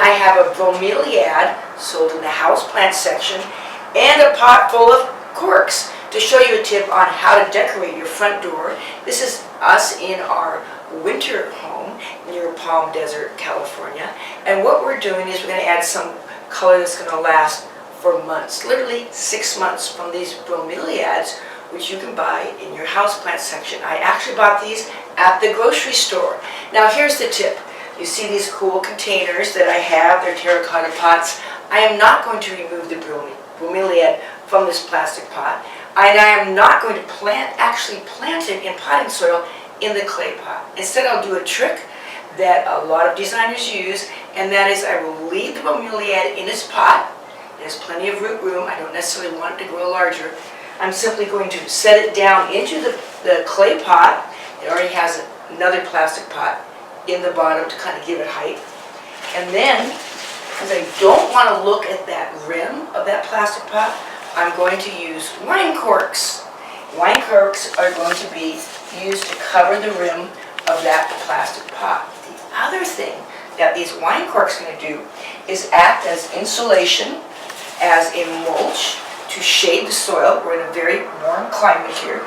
I have a bromeliad sold in the houseplant section and a pot full of corks to show you a tip on how to decorate your front door. This is us in our winter home near Palm Desert, California. And what we're doing is we're going to add some color that's going to last for months, literally 6 months, from these bromeliads, which you can buy in your houseplant section. I actually bought these at the grocery store. Now here's the tip. You see these cool containers that I have, they're terracotta pots. I am not going to remove the bromeliad from this plastic pot, and I am not going to actually plant it in potting soil in the clay pot. Instead, I'll do a trick that a lot of designers use, and that is I will leave the bromeliad in its pot. It has plenty of root room. I don't necessarily want it to grow larger. I'm simply going to set it down into the clay pot. It already has another plastic pot in the bottom to kind of give it height. And then, because I don't want to look at that rim of that plastic pot, I'm going to use wine corks. Wine corks are going to be used to cover the rim of that plastic pot. The other thing that these wine corks are going to do is act as insulation, as a mulch to shade the soil. We're in a very warm climate here.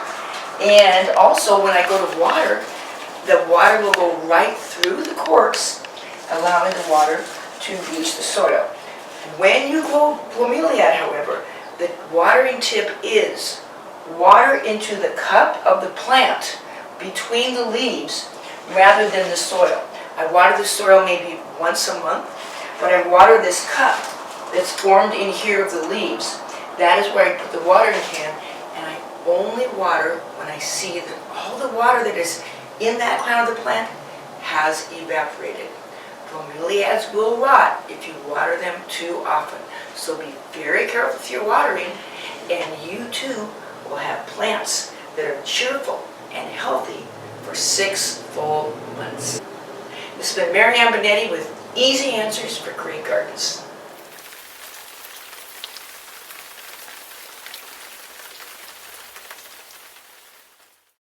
And also when I go to water, the water will go right through the corks, allowing the water to reach the soil. When you grow bromeliad, however, the watering tip is water into the cup of the plant between the leaves rather than the soil. I water the soil maybe once a month, but I water this cup that's formed in here of the leaves. That is where I put the watering can, and I only water when I see that all the water that is in that crown of the plant has evaporated. Bromeliads will rot if you water them too often. So be very careful with your watering, and you too will have plants that are cheerful and healthy for 6 full months. This has been Marianne Binetti with easy answers for great gardens.